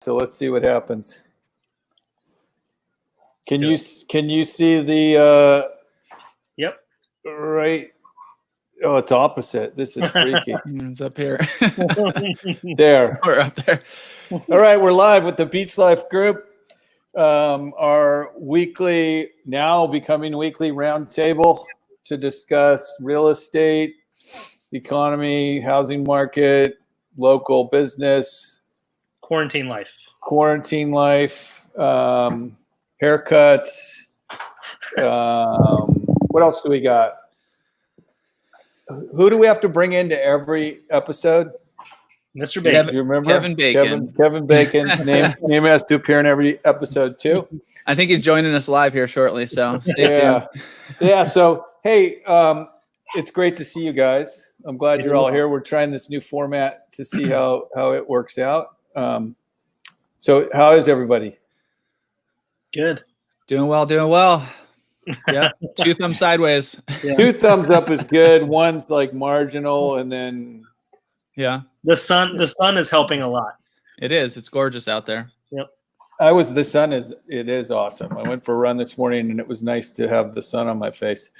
So let's see what happens. Can you see the Yep. right? Oh, it's opposite. This is freaky. It's up here. There. We're up there. All right, we're live with the Beach Life Group. Our weekly, now becoming weekly roundtable to discuss real estate, economy, housing market, local business, Quarantine life, haircuts. What else do we got? Who do we have to bring into every episode? Mr. Bacon. Do you remember? Kevin Bacon. Kevin Bacon's name has to appear in every episode too. I think he's joining us live here shortly, so stay tuned. Yeah. So, hey, it's great to see you guys. I'm glad you're all here. We're trying this new format to see how it works out. So how is everybody? Good. Doing well. Yeah, 2 thumbs sideways. Yeah. 2 thumbs up is good. One's like marginal, and then the sun is helping a lot. It is. It's gorgeous out there. Yep. It is awesome. I went for a run this morning, and it was nice to have the sun on my face.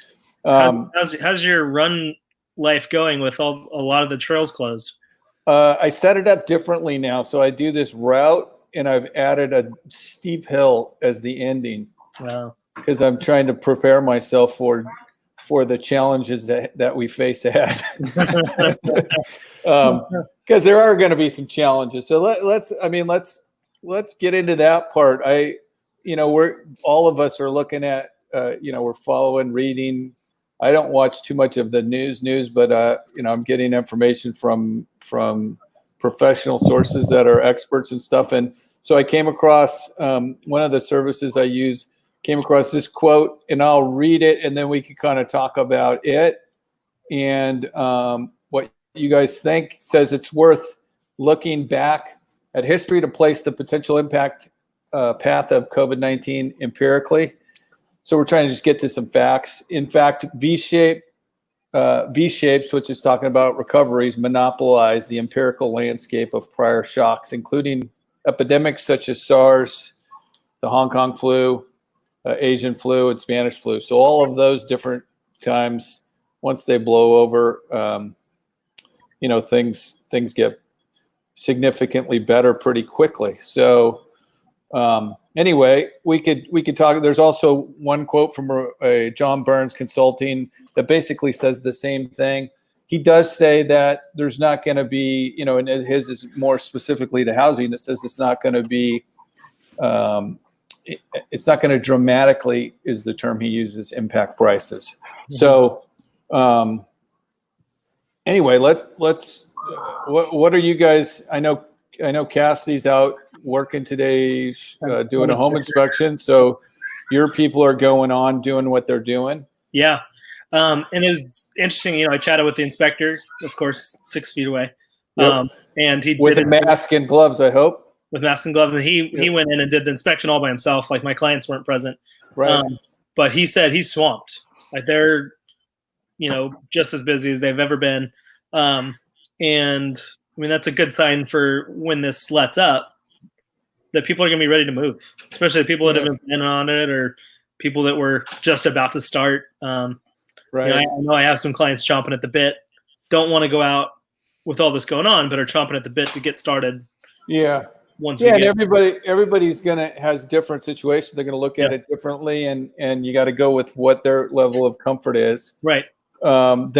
How's your run life going with a lot of the trails closed? I set it up differently now, so I do this route, and I've added a steep hill as the ending. Wow. Because I'm trying to prepare myself for the challenges that we face ahead. Because there are going to be some challenges. So let's get into that part. All of us are looking at, we're following, reading. I don't watch too much of the news, but I'm getting information from professional sources that are experts and stuff. And so I came across one of the services I use. Came across this quote, and I'll read it, and then we can kind of talk about it and what you guys think. Says it's worth looking back at history to place the potential impact path of COVID-19 empirically. So we're trying to just get to some facts. In fact, V-shapes, which is talking about recoveries, monopolize the empirical landscape of prior shocks, including epidemics such as SARS, the Hong Kong flu, Asian flu, and Spanish flu. So all of those different times, once they blow over, things get significantly better pretty quickly. So anyway, we could talk. There's also one quote from a John Burns Consulting that basically says the same thing. He does say that there's not going to be, and his is more specifically to housing. It says it's not going to be. It's not going to dramatically, is the term he uses, impact prices. So anyway, let's what are you guys? I know Cassidy's out working today, doing a home inspection. So your people are going on doing what they're doing. Yeah. And it was interesting, I chatted with the inspector, of course, 6 feet away. Yep. And he with a mask and gloves, I hope. With masks and gloves, and he went in and did the inspection all by himself. Like, my clients weren't present, right? But he said he's swamped. Like, they're, just as busy as they've ever been. And I mean, that's a good sign for when this lets up, that people are going to be ready to move, especially the people that haven't been on it or people that were just about to start. Right. I know I have some clients chomping at the bit, don't want to go out with all this going on, but are chomping at the bit to get started. Yeah. And everybody's has different situations. They're gonna look at it differently, and you got to go with what their level of comfort is. Right. I'm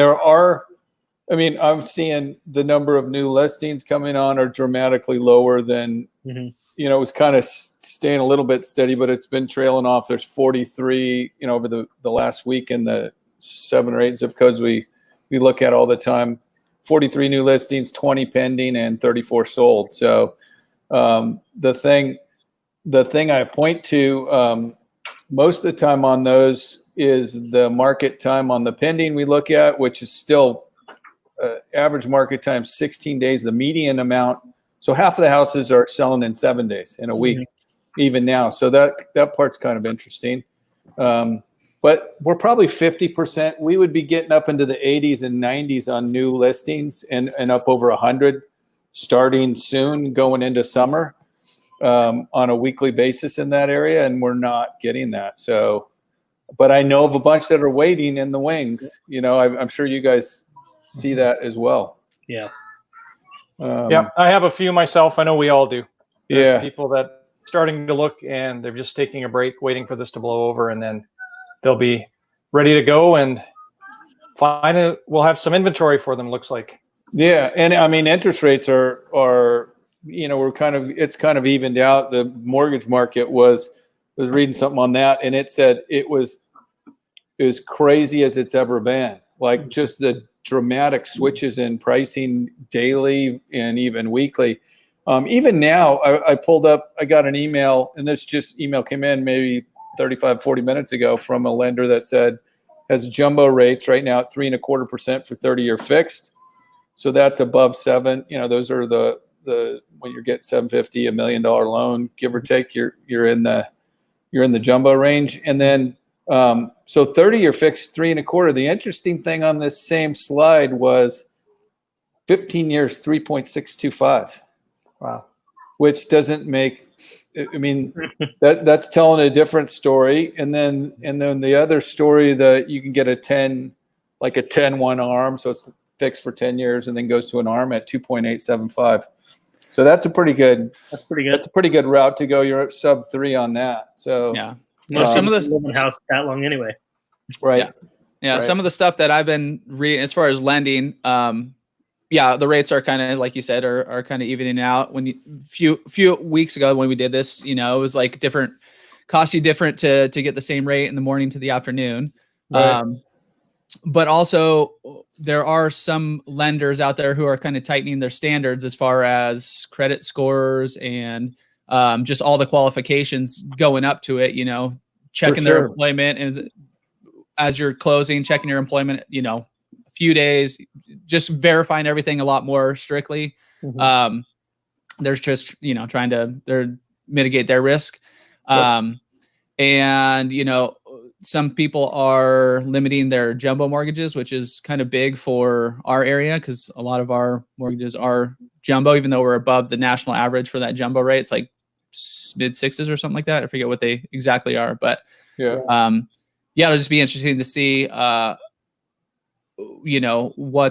seeing the number of new listings coming on are dramatically lower than it was kind of staying a little bit steady, but it's been trailing off. There's 43 over the last week in the 7 or 8 zip codes we look at all the time. 43 new listings, 20 pending, and 34 sold. So the thing I point to most of the time on those is the market time on the pending we look at, which is still average market time 16 days, the median amount. So half of the houses are selling in 7 days in a week, even now. So that part's kind of interesting. But we're probably 50%. We would be getting up into the 80s and 90s on new listings and up over 100 starting soon going into summer. on a weekly basis in that area, and we're not getting that. So, but I know of a bunch that are waiting in the wings. I'm sure you guys see that as well. Yeah. Yeah, I have a few myself. I know we all do. There's Yeah. people that starting to look and they're just taking a break, waiting for this to blow over, and then they'll be ready to go and we'll have some inventory for them, looks like. Yeah, and I mean interest rates are it's kind of evened out. The mortgage market was reading something on that, and it said it was as crazy as it's ever been. Like just the dramatic switches in pricing daily and even weekly. Even now, I pulled up, I got an email, and this email came in maybe 35, 40 minutes ago from a lender that said has jumbo rates right now at 3.25% for 30-year fixed. So that's above 7. Those are the when you're getting $750, $1 million loan, give or take, you're in the jumbo range. And then so 30-year fixed 3.25. The interesting thing on this same slide was 15 years 3.625. Wow. Which doesn't make. I mean, that's telling a different story. And then the other story that you can get a 10-1 arm, so it's fixed for 10 years and then goes to an arm at 2.875. So that's a pretty good route to go. You're at sub 3 on that. So yeah. Some of the live in house that long anyway. Right. Yeah. Right. Some of the stuff that I've been reading as far as lending, the rates are kind of, like you said, are kind of evening out. When few weeks ago when we did this, it was like cost you different to get the same rate in the morning to the afternoon. Right. But also there are some lenders out there who are kind of tightening their standards as far as credit scores and just all the qualifications going up to it, checking their employment, and as you're closing, checking your employment, a few days, just verifying everything a lot more strictly. Mm-hmm. There's just, trying to mitigate their risk. Yep. And, some people are limiting their jumbo mortgages, which is kind of big for our area because a lot of our mortgages are jumbo, even though we're above the national average for that jumbo rate. It's like mid 6s or something like that. I forget what they exactly are, but it'll just be interesting to see, what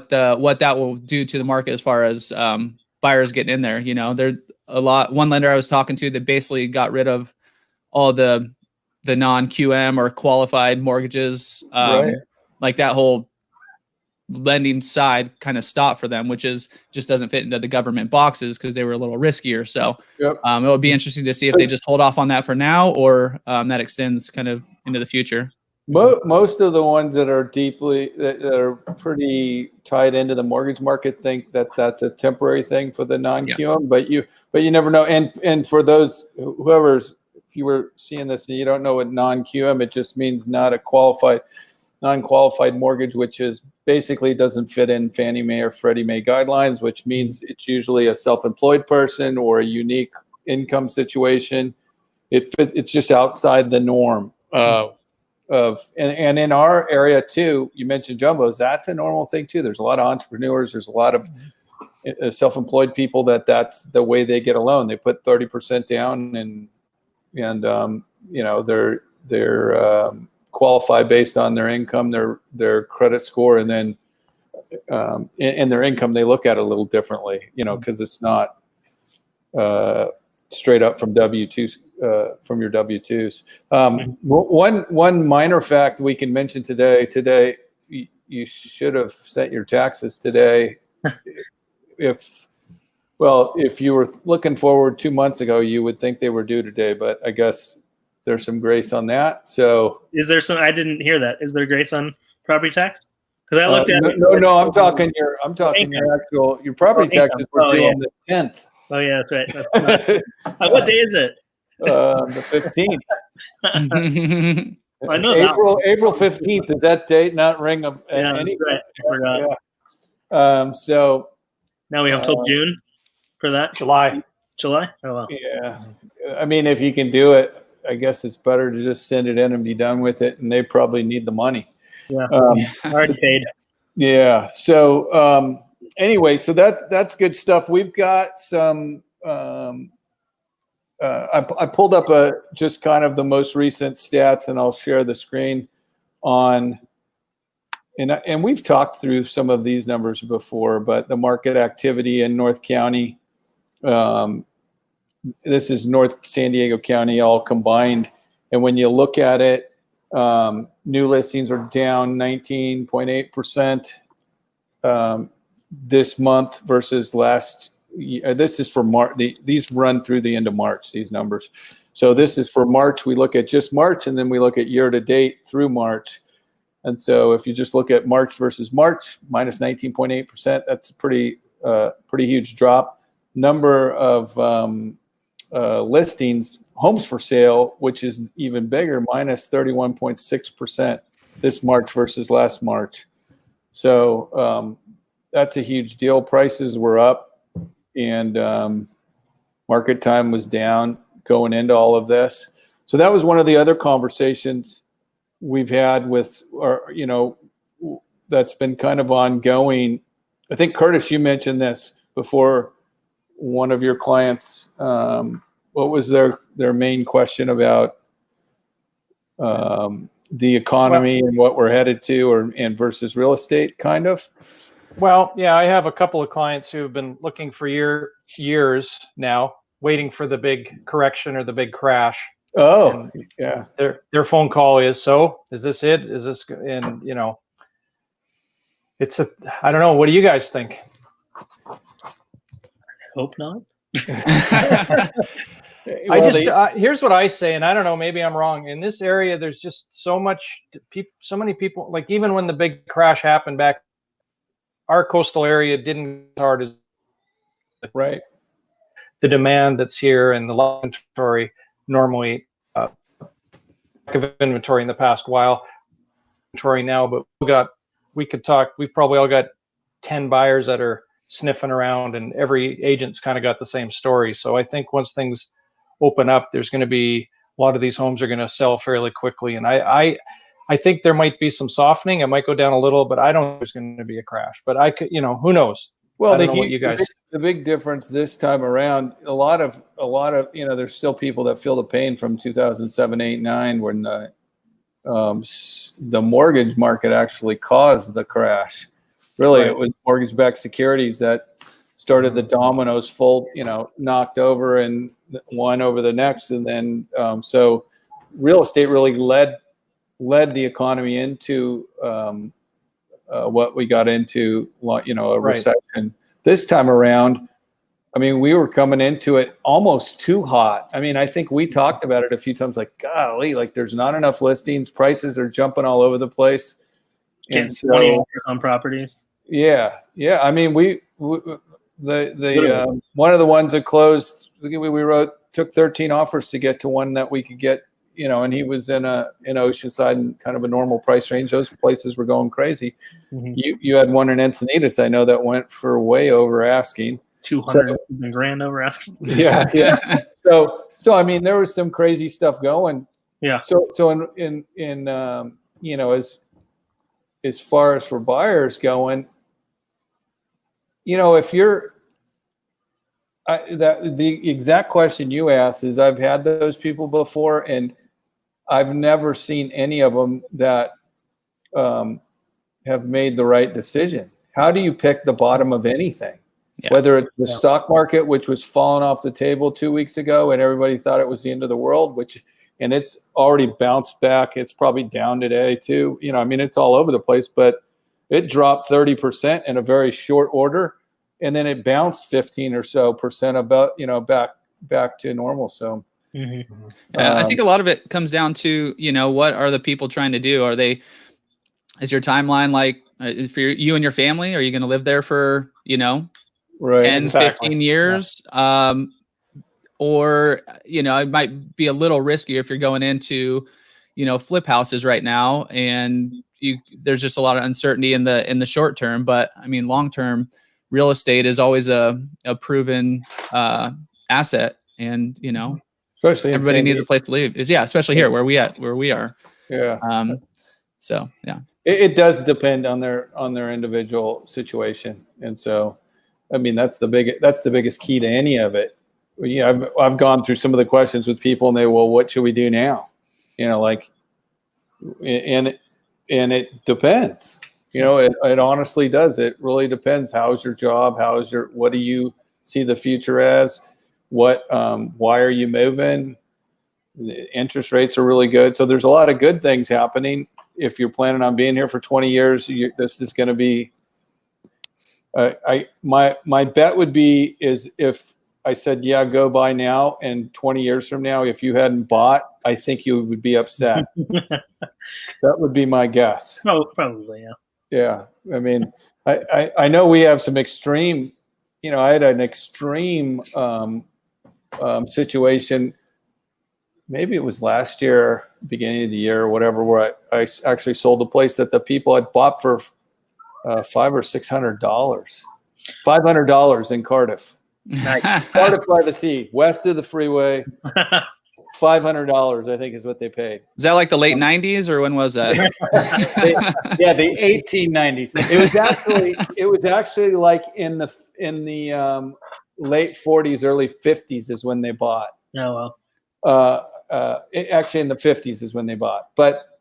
that will do to the market as far as buyers getting in there. There's one lender I was talking to that basically got rid of all the non-QM or qualified mortgages. Right. Like that whole lending side kind of stopped for them, which just doesn't fit into the government boxes because they were a little riskier. So it'll be interesting to see if they just hold off on that for now or that extends kind of into the future. Most of the ones that are that are pretty tied into the mortgage market think that that's a temporary thing for the non-QM, but you never know. And for those if you were seeing this and you don't know what non-QM, it just means non-qualified mortgage, which is basically doesn't fit in Fannie Mae or Freddie Mae guidelines, which means it's usually a self-employed person or a unique income situation. It's just outside the norm. And in our area too, you mentioned jumbos. That's a normal thing too. There's a lot of entrepreneurs. There's a lot of self-employed people that's the way they get a loan. They put 30% down and they're qualified based on their income, their credit score, and then and their income. They look at it a little differently, because it's not straight up from W-2s. From your W-2s. One minor fact we can mention today, you should have sent your taxes today. If you were looking forward 2 months ago, you would think they were due today, but I guess there's some grace on that. So is there I didn't hear that. Is there grace on property tax? Because I looked at it. No, I'm talking your property taxes were due on the 10th. Oh yeah, that's right. What day is it? The 15th. I know April 15th is that date not ring of any? Right. I forgot. So now we have till June for that. July. Oh wow. Yeah, I mean, if you can do it, I guess it's better to just send it in and be done with it. And they probably need the money. Yeah, already paid. Yeah. So anyway, so that's good stuff. We've got some I pulled up just kind of the most recent stats, and I'll share the screen on. And we've talked through some of these numbers before, but the market activity in North County, this is North San Diego County all combined. And when you look at it, new listings are down 19.8% this month versus last year. This is for March. These run through the end of March, these numbers. So this is for March. We look at just March, and then we look at year to date through March. And so if you just look at March versus March, minus 19.8%, that's a pretty huge drop. Number of listings, homes for sale, which is even bigger, minus 31.6% this March versus last March. So that's a huge deal. Prices were up, and market time was down going into all of this. So that was one of the other conversations we've had with, that's been kind of ongoing. I think, Curtis, you mentioned this before. One of your clients, what was their main question about the economy and what we're headed to, and versus real estate, kind of? Well, yeah, I have a couple of clients who've been looking for years now, waiting for the big correction or the big crash. Oh, and yeah. Their phone call is, so is this it? Is this, and I don't know. What do you guys think? Hope not. Here's what I say, and I don't know, maybe I'm wrong. In this area, there's just so many people, like even when the big crash happened back, our coastal area didn't hard as right. The demand that's here and the inventory normally of inventory in the past while inventory now, but we've probably all got 10 buyers that are sniffing around, and every agent's kind of got the same story. So I think once things open up, there's going to be a lot of these homes are going to sell fairly quickly. And I think there might be some softening. It might go down a little, but I don't think there's going to be a crash. But who knows? Well, the big difference this time around, a lot of there's still people that feel the pain from 2007, 8, 9, when the mortgage market actually caused the crash. Really, right. It was mortgage-backed securities that started the dominoes knocked over and one over the next, and then so real estate really led the economy into what we got into, a recession. This time around, I mean, we were coming into it almost too hot. I mean, I think we talked about it a few times, like, golly, like there's not enough listings, prices are jumping all over the place. Getting 20 offers on properties. Yeah. I mean, the one of the ones that closed, we took 13 offers to get to one that we could get, and he was in Oceanside and kind of a normal price range. Those places were going crazy. Mm-hmm. You had one in Encinitas, I know, that went for way over asking. 200 grand over asking. Yeah. So I mean, there was some crazy stuff going. Yeah. So in as far as for buyers going, if you're the exact question you asked is, I've had those people before, and I've never seen any of them that have made the right decision. How do you pick the bottom of anything? Yeah. Whether it's the stock market, which was falling off the table 2 weeks ago and everybody thought it was the end of the world, and it's already bounced back. It's probably down today too. I mean, it's all over the place, but it dropped 30% in a very short order. And then it bounced 15 or so percent about, back to normal. So mm-hmm. I think a lot of it comes down to, what are the people trying to do? Is your timeline like for you and your family? Are you going to live there for, 10, 15 years? Yeah. Or, it might be a little riskier if you're going into, flip houses right now, and there's just a lot of uncertainty in the short term. But I mean, long term, real estate is always a proven asset, and especially everybody needs a place to live. Especially here where we are. Yeah. So yeah, it does depend on their individual situation, and so I mean that's the biggest key to any of it. I've gone through some of the questions with people, and well, what should we do now? Like, and it depends. It honestly does. It really depends. How's your job? What do you see the future as? Why are you moving? The interest rates are really good. So there's a lot of good things happening. If you're planning on being here for 20 years, this is going to be, my bet would be is if I said, yeah, go buy now, and 20 years from now, if you hadn't bought, I think you would be upset. That would be my guess. Oh, probably, yeah. Yeah. I mean, I know we have some extreme, I had an extreme situation. Maybe it was last year, beginning of the year or whatever, where I actually sold a place that the people had bought for $500 or $600. $500 in Cardiff. Cardiff by the sea, west of the freeway. $500, I think, is what they paid. Is that like the late 90s, or when was that? Yeah, the 1890s. It was actually like in the late 40s, early 50s is when they bought. Oh, well. Actually in the 50s is when they bought.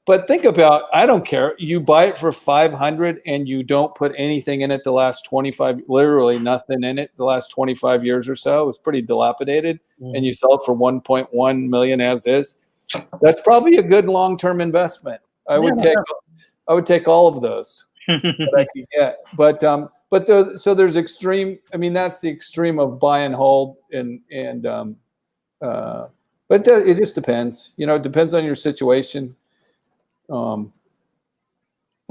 But think about, I don't care. You buy it for $500 and you don't put anything in it the last 25, literally nothing in it the last 25 years or so. It was pretty dilapidated. And you sell it for 1.1 million as is. That's probably a good long-term investment. I would take all of those that I could get. So there's extreme. I mean, that's the extreme of buy and hold, but it just depends. It depends on your situation. Well,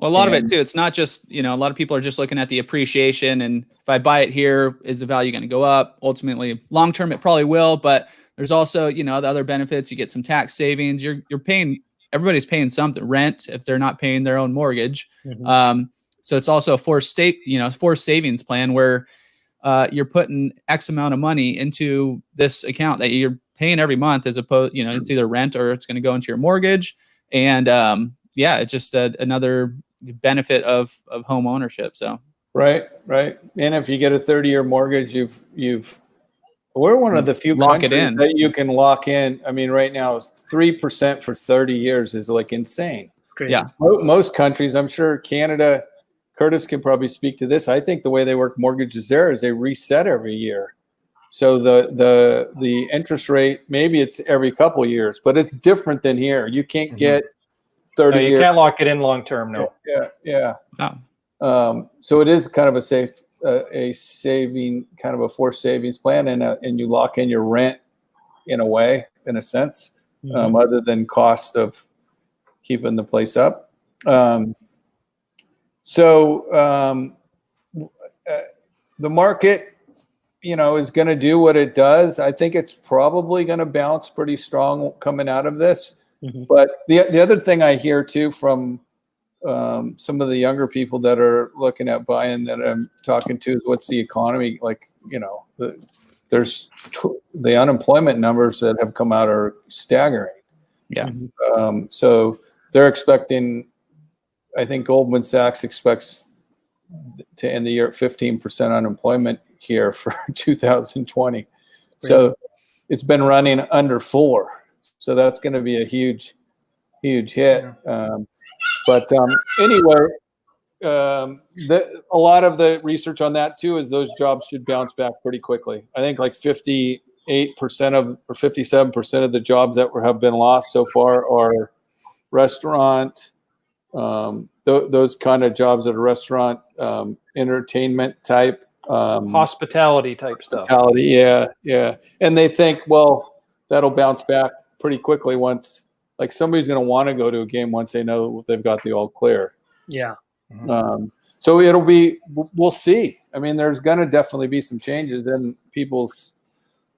a lot of it too. It's not just, a lot of people are just looking at the appreciation, and if I buy it here, is the value going to go up? Ultimately, long term, it probably will. But there's also, the other benefits. You get some tax savings. You're paying. Everybody's paying something, rent, if they're not paying their own mortgage. So it's also a forced savings plan where you're putting X amount of money into this account that you're paying every month, as opposed, it's either rent or it's going to go into your mortgage. And it's just another benefit of home ownership. So right. And if you get a 30-year mortgage, we're one of the few countries that you can lock in. I mean, right now 3% for 30 years is like insane. Crazy. Yeah. Most countries, I'm sure Canada, Curtis can probably speak to this. I think the way they work mortgages there is they reset every year. So the interest rate, maybe it's every couple of years, but it's different than here. You can't get 30 years. You can't lock it in long term, no. Yeah. Oh. So it is kind of a saving, kind of a forced savings plan, and you lock in your rent in a sense, other than cost of keeping the place up. The market, is going to do what it does. I think it's probably going to bounce pretty strong coming out of this. But the other thing I hear too from some of the younger people that are looking at buying that I'm talking to is, what's the economy like? There's the unemployment numbers that have come out are staggering. Yeah. So they're expecting, I think Goldman Sachs expects to end the year at 15% unemployment here for 2020. So it's been running under 4%. So that's going to be a huge hit. Anyway, a lot of the research on that too is those jobs should bounce back pretty quickly. I think like 58% or 57% of the jobs that have been lost so far are restaurant, those kind of jobs that are restaurant, entertainment type, hospitality type stuff. Yeah. And they think, well, that'll bounce back pretty quickly once, like, somebody's going to want to go to a game once they know they've got the all clear. Yeah. So we'll see. I mean, there's going to definitely be some changes in people's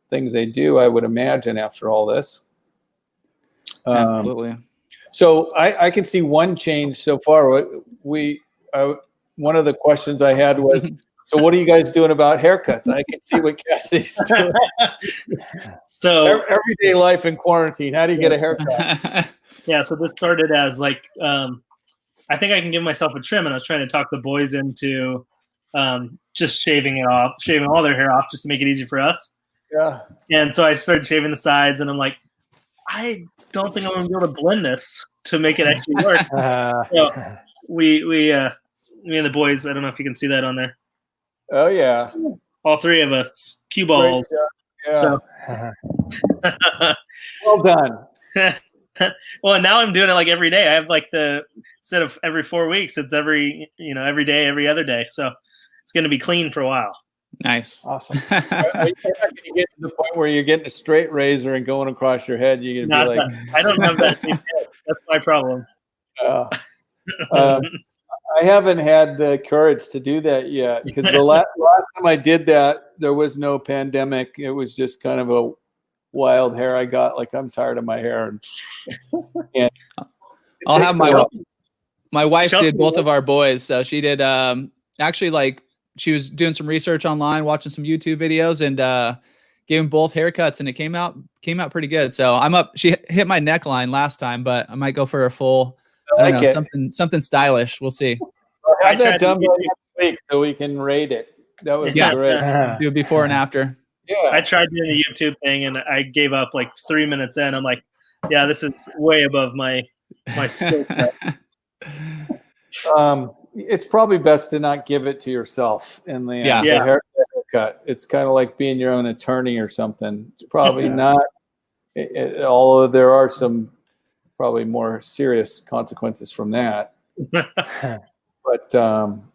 things they do, I would imagine, after all this. Absolutely. So I can see one change so far. One of the questions I had was, so what are you guys doing about haircuts? I can see what Cassidy's doing. So everyday life in quarantine. How do you get a haircut? Yeah. So this started as like, I think I can give myself a trim, and I was trying to talk the boys into just shaving all their hair off, just to make it easy for us. Yeah. And so I started shaving the sides, and I'm like, I don't think I'm gonna be able to blend this to make it actually work. So we me and the boys. I don't know if you can see that on there. Oh yeah. All three of us, cue Great balls. job. Yeah. So, Well done. well, now I'm doing it like every day. I have like instead of every 4 weeks, it's every day, every other day. So it's going to be clean for a while. Nice. Awesome. Are you going to get to the point where you're getting a straight razor and going across your head? You're going to be like, I don't have that. That's my problem. I haven't had the courage to do that yet because the last time I did that, there was no pandemic. It was just kind of a wild hair I got. Like, I'm tired of my hair. And I'll have my wife Chelsea, did both of our boys. So she did actually, like, she was doing some research online, watching some YouTube videos, and gave them both haircuts, and it came out pretty good. So I'm up. She hit my neckline last time, but I might go for a full. I don't know, something stylish. We'll see. I'll have that done by next week so we can rate it. That would be great. Do it before and after. Yeah. I tried doing the YouTube thing, and I gave up like 3 minutes in. I'm like, yeah, this is way above my skill set. It's probably best to not give it to yourself in the haircut. It's kind of like being your own attorney or something. It's probably not. Although there are some probably more serious consequences from that. But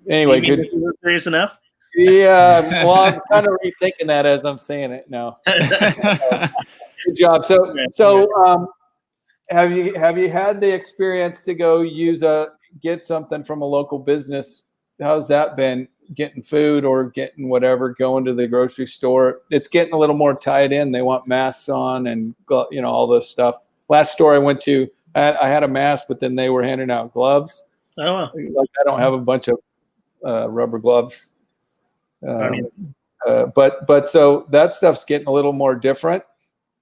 anyway, good. Serious enough? Yeah. Well, I'm kind of rethinking that as I'm saying it now. Good job. So have you had the experience to go get something from a local business? How's that been? Getting food or getting whatever, going to the grocery store? It's getting a little more tied in. They want masks on and all this stuff. Last store I went to, I had a mask, but then they were handing out gloves. Oh, wow. Like, I don't have a bunch of rubber gloves. But so that stuff's getting a little more different.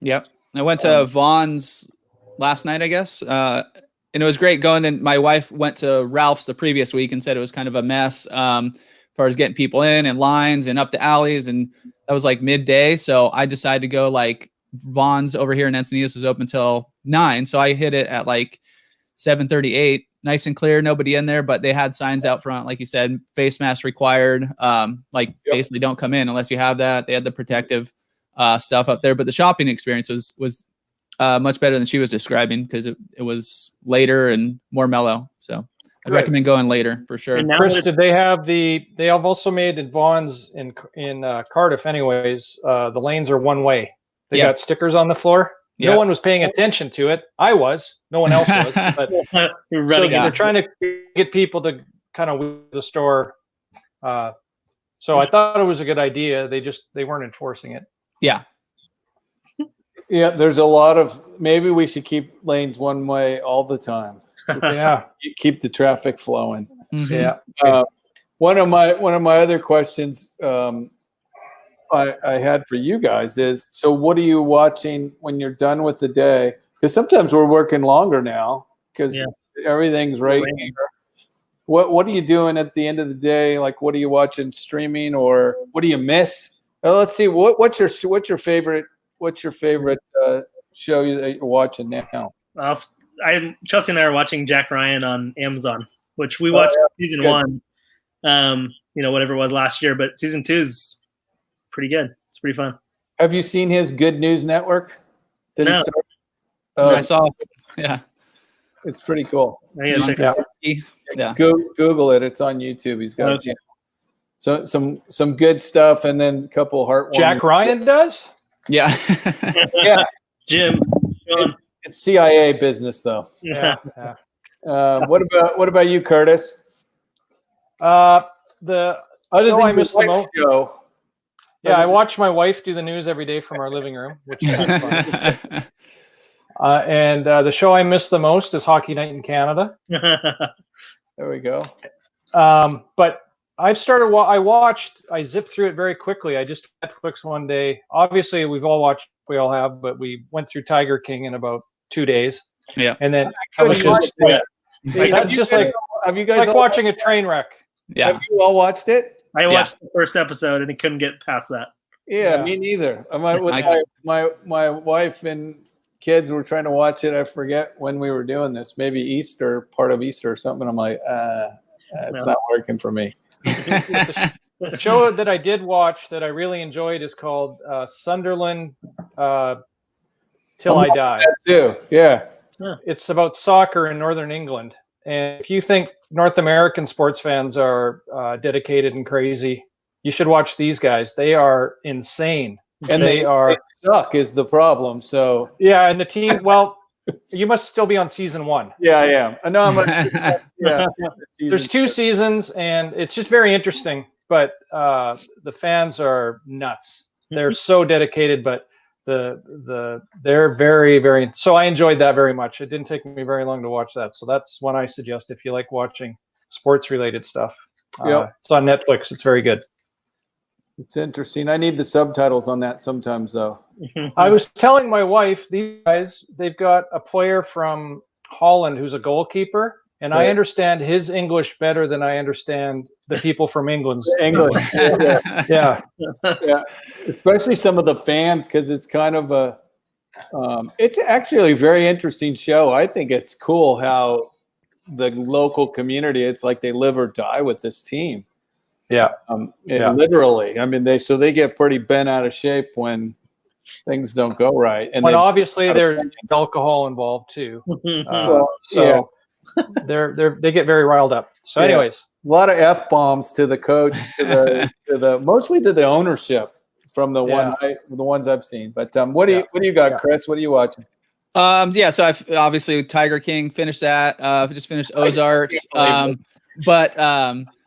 Yep. I went to Vaughn's last night, I guess. And it was great going. And my wife went to Ralph's the previous week and said it was kind of a mess as far as getting people in and lines and up the alleys. And that was like midday. So I decided to go, like, Vaughn's over here in Encinitas was open till 9. So I hit it at like 7:38, nice and clear, nobody in there, but they had signs out front, like you said, face mask required. Basically don't come in unless you have that. They had the protective stuff up there, but the shopping experience was much better than she was describing because it was later and more mellow. So I'd recommend going later for sure. Chris, did they have they have also made in Vaughn's in Cardiff anyways, the lanes are one way. They got stickers on the floor. No one was paying attention to it. I was. No one else was. But so they're trying to get people to kind of weed the store. So I thought it was a good idea. They weren't enforcing it. Yeah. Yeah, there's a lot of, maybe we should keep lanes one way all the time. Yeah. Keep the traffic flowing. Mm-hmm. Yeah. One of my other questions I had for you guys is, so what are you watching when you're done with the day? Because sometimes we're working longer now because everything's right here. What are you doing at the end of the day? Like, what are you watching, streaming, or what do you miss? Let's see. What's your favorite show that you're watching now? Chelsea and I are watching Jack Ryan on Amazon, which we watched season 1. Whatever it was last year, but season 2's pretty good. It's pretty fun. Have you seen his Good News Network? No. I saw. Yeah. It's pretty cool. Check it out. Yeah. Google it. It's on YouTube. He's got some good stuff, and then a couple heartwarming. Jack Ryan does? Yeah. Yeah. Jim. It's CIA business, though. Yeah. What about you, Curtis? The show I missed the most. Show. Yeah, I watch my wife do the news every day from our living room, which is kind of fun. And the show I miss the most is Hockey Night in Canada. There we go. But I zipped through it very quickly. I just Netflix one day. Obviously, we all have, but we went through Tiger King in about 2 days. Yeah. And then I was just have you guys like watching a train wreck. Yeah. Have you all watched it? I watched the first episode and I couldn't get past that. Yeah, me neither. My wife and kids were trying to watch it. I forget when we were doing this, maybe Easter, part of Easter or something. I'm like, it's not working for me. The show that I did watch that I really enjoyed is called Sunderland Till I Die. Too. Yeah. It's about soccer in Northern England. And if you think North American sports fans are dedicated and crazy, you should watch these guys. They are insane. And they suck is the problem. So yeah, and the team, well, you must still be on season 1. Yeah, I am. I know yeah. There's 2 seasons, and it's just very interesting. But the fans are nuts. They're so dedicated, but they're very, very. So I enjoyed that very much. It didn't take me very long to watch that. So that's one I suggest if you like watching sports related stuff. It's on Netflix. It's very good. It's interesting. I need the subtitles on that sometimes, though. I was telling my wife, these guys, they've got a player from Holland who's a goalkeeper, and I understand his English better than I understand the people from England's English. Yeah. Especially some of the fans, because it's kind of a. It's actually a very interesting show. I think it's cool how the local community. It's like they live or die with this team. Yeah. Literally. I mean, they get pretty bent out of shape when things don't go right. And obviously there's alcohol involved too. They get very riled up. So anyways, a lot of F-bombs to the coach, to the mostly to the ownership from the ones I've seen. But what do you got, Chris? What are you watching? So I've obviously Tiger King finished that. Just finished Ozarks.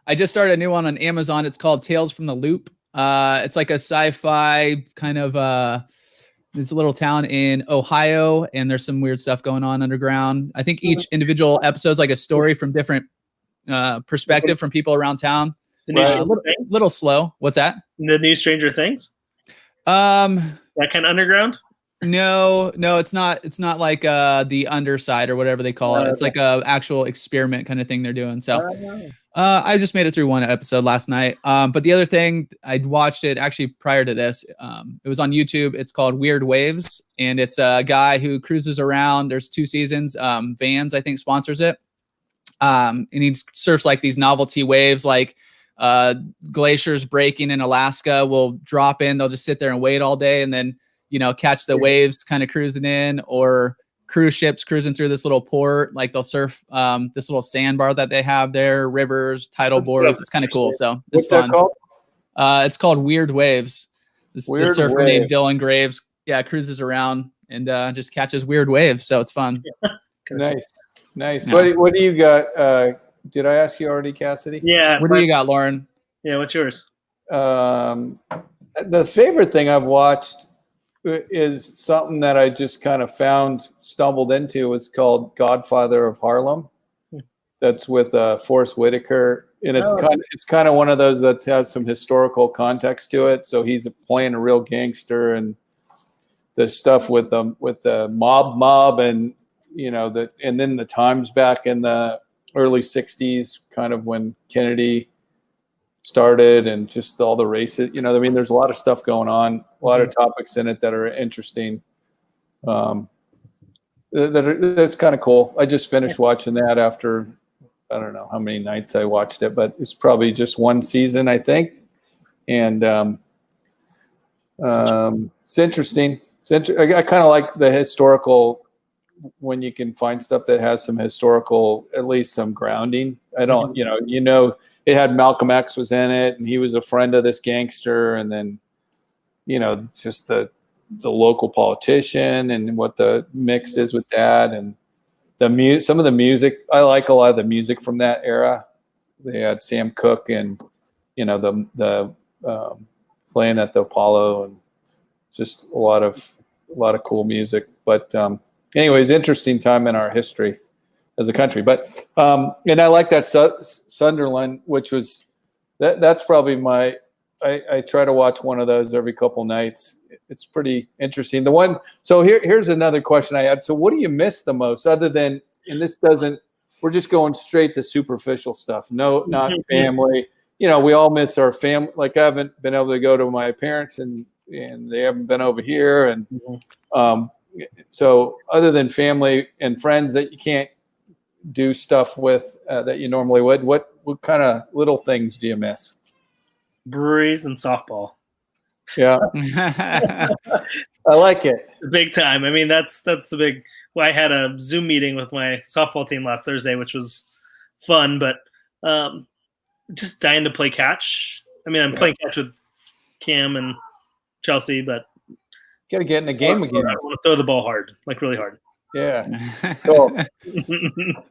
I just started a new one on Amazon. It's called Tales from the Loop. It's like a sci-fi kind of it's a little town in Ohio, and there's some weird stuff going on underground. I think each individual episode's like a story from different perspective from people around town. The new little slow. What's that? The new Stranger Things? That kind of underground? No, it's not. It's not like the Underside or whatever they call it. It's like a actual experiment kind of thing they're doing. So I just made it through one episode last night. But the other thing, I watched it actually prior to this. It was on YouTube. It's called Weird Waves, and it's a guy who cruises around. There's 2 seasons. Vans, I think, sponsors it. And he surfs like these novelty waves, like glaciers breaking in Alaska will drop in. They'll just sit there and wait all day, and then catch the waves kind of cruising in, or cruise ships cruising through this little port. Like they'll surf this little sandbar that they have there, rivers, tidal boards. It's kind of cool. So it's fun. Called? It's called Weird Waves. This surfer named Dylan Graves, cruises around and just catches weird waves. So it's fun. Nice. Yeah. What do you got? Did I ask you already, Cassidy? Yeah. What do you got, Lauren? Yeah. What's yours? The favorite thing I've watched is something that I just kind of stumbled into. It's called Godfather of Harlem. That's with Forrest Whitaker, and it's kind of one of those that has some historical context to it. So he's playing a real gangster, and the stuff with the mob, and and then the times back in the early '60s, kind of when Kennedy started, and just all the races. There's a lot of stuff going on, a lot of topics in it that are interesting. That's kind of cool. I just finished watching that after, I don't know how many nights I watched it, but it's probably just one season, I think. And it's interesting. I kind of like the historical, when you can find stuff that has some historical, at least some grounding. I don't, it had Malcolm X was in it, and he was a friend of this gangster, and then, just the local politician and what the mix is with that, and some of the music. I like a lot of the music from that era. They had Sam Cooke and the playing at the Apollo, and just a lot of cool music. But anyways, interesting time in our history as a country. But and I like that Sunderland, which was that's probably I try to watch one of those every couple nights. It's pretty interesting. So here's another question I had. So what do you miss the most, other than, and this doesn't, we're just going straight to superficial stuff. No, not family. we all miss our family. Like I haven't been able to go to my parents and they haven't been over here. And so other than family and friends that you can't do stuff with that you normally would, what kind of little things do you miss? Breweries and softball. Yeah. I like it. Big time. I mean, that's the big. Well, I had a Zoom meeting with my softball team last Thursday, which was fun, but just dying to play catch. I mean, I'm playing catch with Cam and Chelsea, but Got to get in the game again. I want to throw the ball hard, like really hard. Yeah. Cool.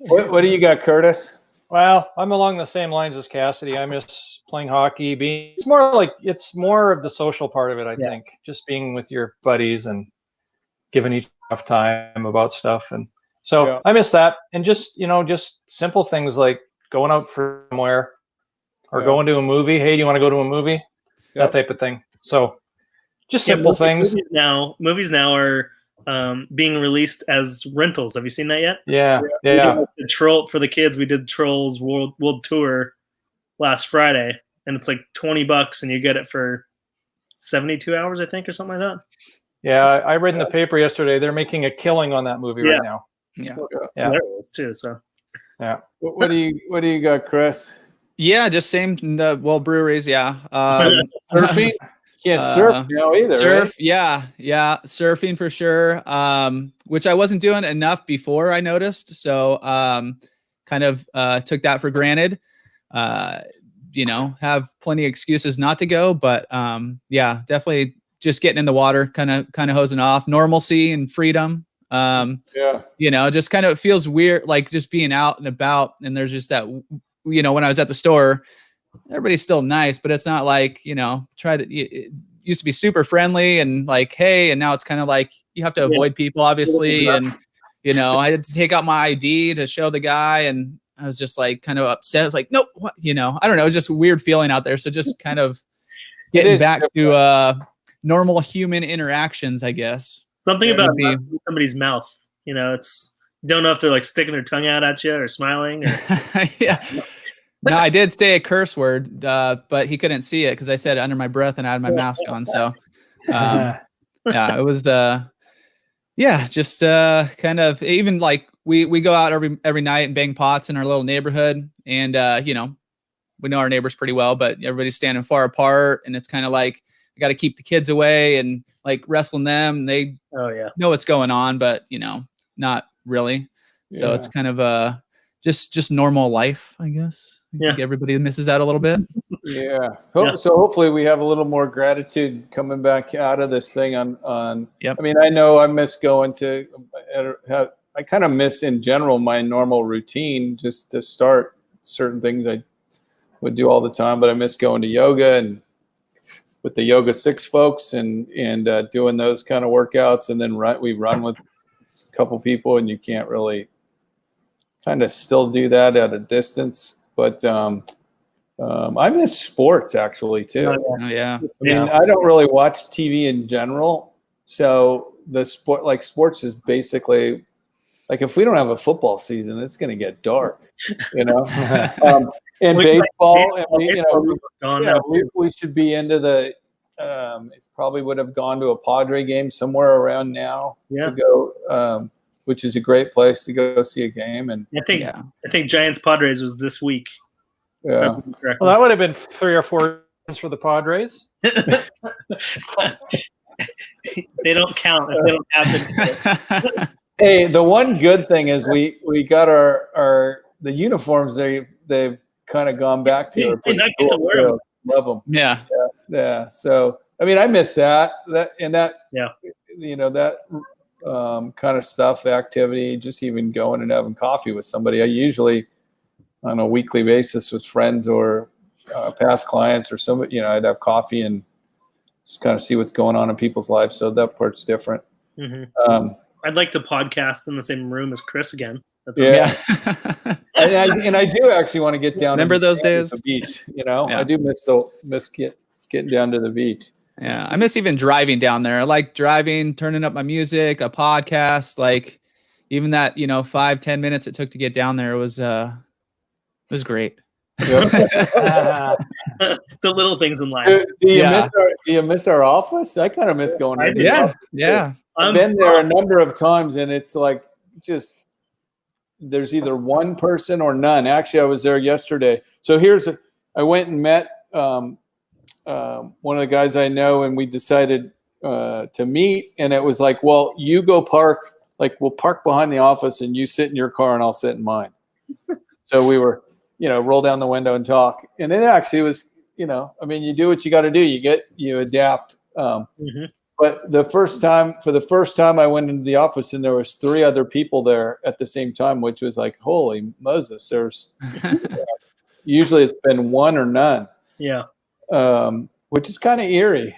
What do you got, Curtis? Well, I'm along the same lines as Cassidy. I miss playing hockey. It's more of the social part of it, I think. Just being with your buddies and giving each other time about stuff. And so I miss that. And just simple things like going out for somewhere or going to a movie. Hey, do you want to go to a movie? That type of thing. So just simple things. Movies now are being released as rentals. Have you seen that yet? Yeah. The Troll for the kids. We did Trolls World Tour last Friday, and it's like $20, and you get it for 72 hours, I think, or something like that. Yeah, I read in the paper yesterday they're making a killing on that movie right now. Yeah. Hilarious too. So yeah. What do you got, Chris? Yeah, just same. Breweries. Yeah. Surfing. Can't surf now either. Surf, right? yeah, surfing for sure. Which I wasn't doing enough before, I noticed. So kind of took that for granted. Have plenty of excuses not to go, but definitely just getting in the water, kind of hosing off, normalcy and freedom. Just kind of feels weird, like just being out and about, and there's just that, when I was at the store, everybody's still nice, but it's not like, it used to be super friendly and like, hey, and now it's kind of like you have to avoid people, obviously. And, I had to take out my ID to show the guy, and I was just like kind of upset. I was like, nope, what, I don't know. It was just a weird feeling out there. So just kind of getting back to normal human interactions, I guess. Something about somebody's mouth, it's, you don't know if they're like sticking their tongue out at you or smiling. Or... Yeah. No, I did say a curse word, but he couldn't see it because I said it under my breath and I had my mask on. So, it was, just kind of, even like we go out every night and bang pots in our little neighborhood, and we know our neighbors pretty well, but everybody's standing far apart, and it's kind of like I got to keep the kids away and like wrestling them. They know what's going on, but not really. So it's kind of just normal life, I guess. I think everybody misses out a little bit. Yeah. So hopefully we have a little more gratitude coming back out of this thing on. Yep. I mean, I know I miss going to, I kind of miss in general my normal routine just to start certain things I would do all the time, but I miss going to yoga and with the Yoga 6 folks and doing those kind of workouts. And then we run with a couple people, and you can't really kind of still do that at a distance. But I miss sports actually too. Oh, yeah. I mean, I don't really watch TV in general, so the sports is basically like if we don't have a football season, it's going to get dark, And baseball, we should be into the. It probably would have gone to a Padre game somewhere around now to go. Which is a great place to go see a game. And I think Giants Padres was this week. Yeah. Well, that would have been 3 or 4 games for the Padres. They don't count if they don't happen. Hey, the one good thing is we got the uniforms they've kind of gone back to. I get to wear them. Love them. Yeah. So I mean, I miss that that kind of stuff, activity, just even going and having coffee with somebody. I usually on a weekly basis with friends or past clients or somebody, I'd have coffee and just kind of see what's going on in people's lives. So that part's different. Mm-hmm. I'd like to podcast in the same room as Chris again. And I do actually want to get down. Remember those days? The beach, I do miss getting down to the beach. Yeah, I miss even driving down there. I like driving, turning up my music, a podcast, like even that 5-10 minutes it took to get down there was great. The little things in life. Do you miss our office? I kind of miss going into the office. Yeah. I've been there a number of times, and it's like just there's either one person or none. Actually, I was there yesterday. So I went and met one of the guys I know, and we decided to meet. And it was like, well, you go park, like we'll park behind the office, and you sit in your car, and I'll sit in mine. So we were, roll down the window and talk. And it actually was, I mean, you do what you got to do. You adapt. But for the first time I went into the office, and there was 3 other people there at the same time, which was like, holy Moses, there's usually it's been one or none. Yeah. Which is kind of eerie.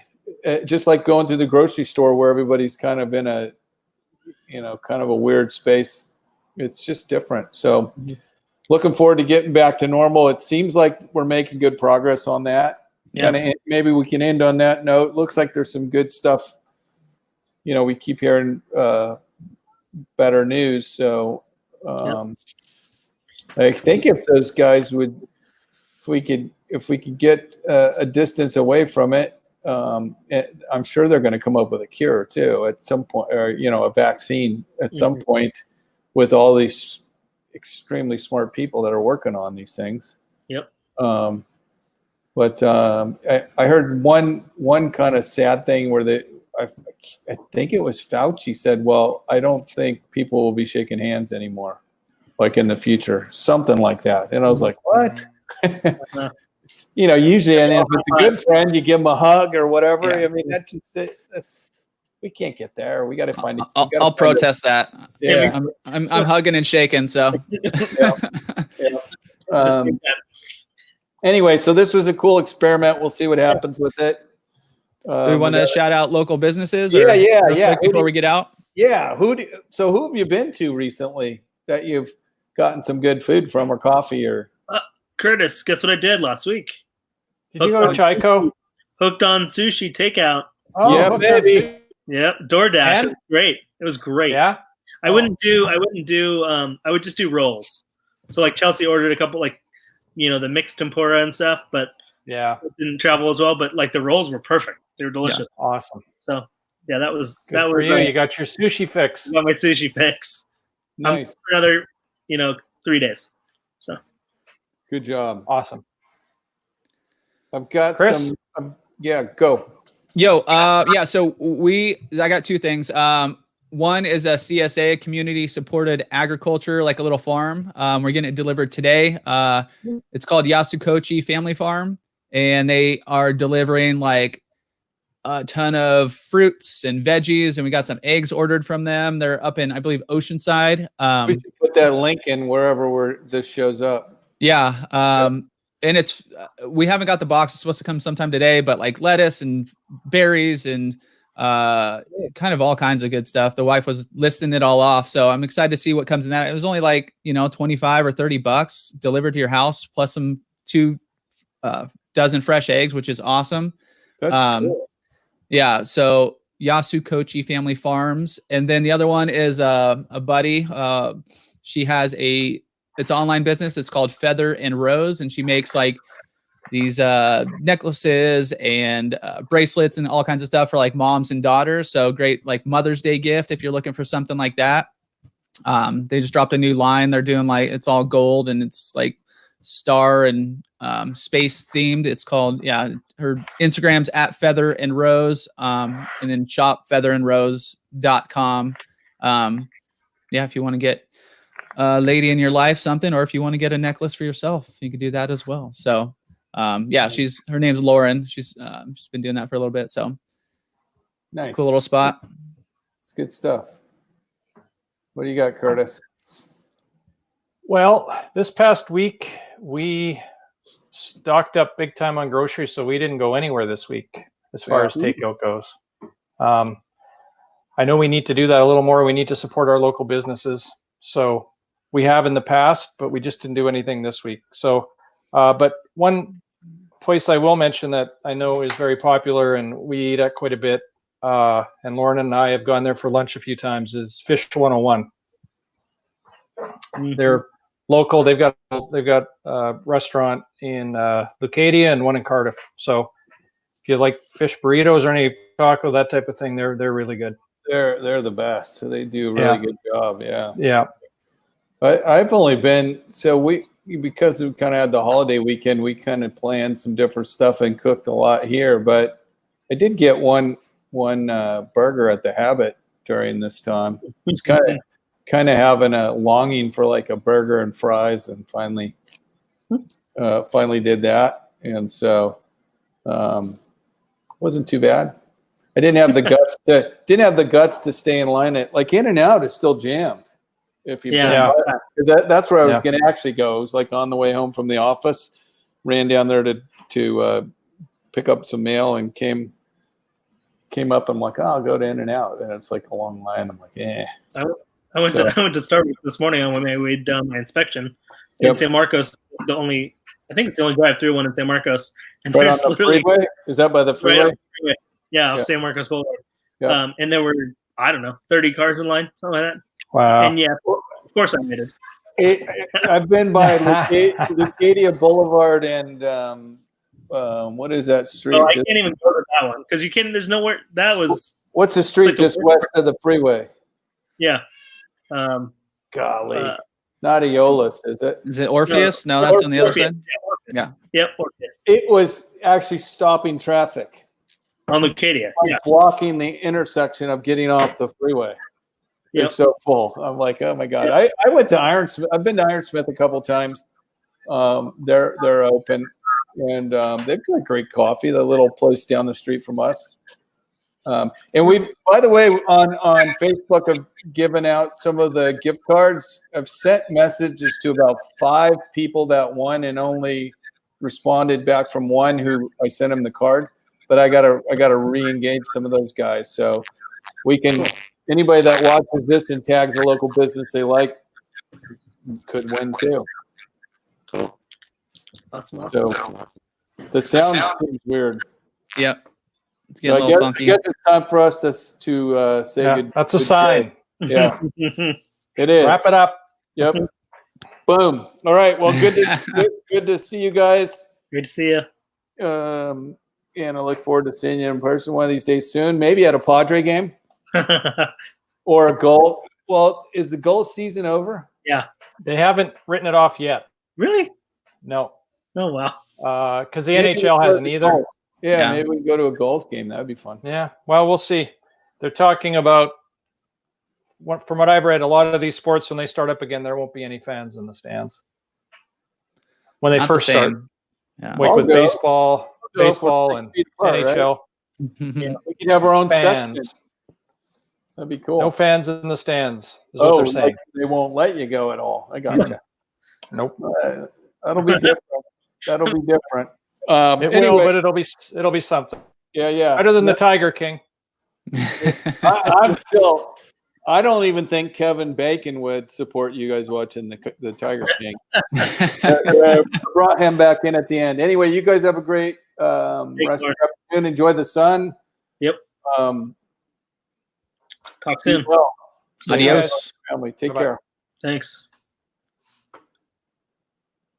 Just like going to the grocery store where everybody's kind of in a, kind of a weird space. It's just different. So looking forward to getting back to normal. It seems like we're making good progress on that. Yeah. Maybe we can end on that note. Looks like there's some good stuff. We keep hearing better news. So I think if those guys if we could get a distance away from it, I'm sure they're going to come up with a cure too at some point, or a vaccine at some point, with all these extremely smart people that are working on these things. Yep. But I heard one kind of sad thing where I think it was Fauci said, well, I don't think people will be shaking hands anymore, like in the future, something like that. And I was like, what? Usually, and if it's a good friend, you give them a hug or whatever. Yeah. I mean, that's just it. We can't get there. We got to find it. I'll protest that. Yeah. I'm hugging and shaking. So. Anyway, so this was a cool experiment. We'll see what happens with it. Do we want to shout out local businesses? Yeah. Before we get out? Yeah. Who have you been to recently that you've gotten some good food from, or coffee, or? Curtis, guess what I did last week? Did you go to Chico? Hooked on sushi takeout. Oh, yeah, baby. Yep, DoorDash. It was great. It was great. Yeah. I would just do rolls. So like Chelsea ordered a couple, like, the mixed tempura and stuff, but yeah, it didn't travel as well. But like the rolls were perfect. They were delicious. Yeah. Awesome. So yeah, that was good for you. You got your sushi fix. Got my sushi fix. Nice. For another, 3 days. So good job. Awesome. I've got Chris? Yeah, go. Yo, so I got 2 things. One is a CSA, community supported agriculture, like a little farm. We're getting it delivered today. It's called Yasukochi Family Farm, and they are delivering like a ton of fruits and veggies, and we got some eggs ordered from them. They're up in, I believe, Oceanside. We should put that link in wherever this shows up. Yeah. And we haven't got the box. It's supposed to come sometime today, but like lettuce and berries and kind of all kinds of good stuff. The wife was listing it all off, so I'm excited to see what comes in that. It was only like $25 or $30 delivered to your house, plus some 2 dozen fresh eggs, which is awesome. That's cool. Yeah, so Yasukochi Family Farms, and then the other one is a buddy. She has it's an online business. It's called Feather and Rose, and she makes like these necklaces and bracelets and all kinds of stuff for like moms and daughters. So great, like Mother's Day gift if you're looking for something like that. They just dropped a new line. They're doing like, it's all gold and it's like star and space themed. It's called, her Instagram's at Feather and Rose, and then shop featherandrose.com. If you want to get a lady in your life something, or if you want to get a necklace for yourself, you can do that as well. So her name's Lauren. She's been doing that for a little bit. So nice. Cool little spot. It's good stuff. What do you got, Curtis? Well, this past week we stocked up big time on groceries, so we didn't go anywhere this week as far as takeout goes. I know we need to do that a little more. We need to support our local businesses. So we have in the past, but we just didn't do anything this week. So, but one place I will mention that I know is very popular and we eat at quite a bit, and Lauren and I have gone there for lunch a few times, is Fish 101. Mm-hmm. They're local. They've got a restaurant in Leucadia and one in Cardiff. So if you like fish burritos or any taco, that type of thing, they're really good. They're the best. So they do a really good job. Yeah. Yeah. I've only been, because we kind of had the holiday weekend, we kind of planned some different stuff and cooked a lot here. But I did get one burger at the Habit during this time. It's kind of having a longing for like a burger and fries, and finally did that. And so wasn't too bad. I didn't have the guts to stay in line at, like, In-N-Out is still jammed. If you that's where I was going to actually go. It was like on the way home from the office, ran down there to pick up some mail, and came up. I'm like, I'll go to In-N-Out, and it's like a long line. I'm like, yeah. I went to Starbucks this morning on when I weighed down my inspection in San Marcos. I think it's the only drive-through one in San Marcos. And right on the freeway? Is that by the freeway? Right on the freeway. Yeah, off San Marcos Boulevard. Yeah. And there were, I don't know, 30 cars in line, something like that. Wow. And yeah, of course I made it. I've been by Leucadia Boulevard and what is that street? Oh, I can't even go to that one because you can't. There's nowhere. That was. What's the street just west of the freeway? Yeah. Golly, not Aeolus, is it? Is it Orpheus? No, that's on the other side. Yeah. Yep. Orpheus. It was actually stopping traffic on Leucadia. Yeah. Blocking the intersection of getting off the freeway. They're so full. I'm like, oh my God. I went to Ironsmith. I've been to Ironsmith a couple times. They're open, and they've got great coffee. The little place down the street from us. And we've, by the way, on Facebook, have given out some of the gift cards. I've sent messages to about 5 people that won, and only responded back from one who I sent him the card. But I gotta re-engage some of those guys, so we can. Anybody that watches this and tags a local business they like could win too. Cool. Awesome. So the sound seems weird. Yep. It's getting a little funky. I guess it's time for us to say good. That's a sign. Day. Yeah. It is. Wrap it up. Yep. Boom. All right. Well, good to see you guys. Good to see you. And I look forward to seeing you in person one of these days soon. Maybe at a Padre game. Or a goal. Well, is the goal season over? Yeah. They haven't written it off yet. Really? No. Oh, wow. Because the NHL hasn't either. Yeah, maybe we can go to a golf game. That would be fun. Yeah. Well, we'll see. They're talking about, from what I've read, a lot of these sports, when they start up again, there won't be any fans in the stands. When they first start. Yeah. Like with baseball and NHL. Right? Yeah, we can have our own fans. section. That'd be cool. No fans in the stands is what they're saying. Like they won't let you go at all. I gotcha. Nope. That'll be different. That'll be different. It will, but it'll be something. Yeah. Better than the Tiger King. I don't even think Kevin Bacon would support you guys watching the Tiger King. Brought him back in at the end. Anyway, you guys have a great rest of your afternoon. Enjoy the sun. Yep. Talk soon. Well. Adios. Family. Take Bye-bye. care. Thanks.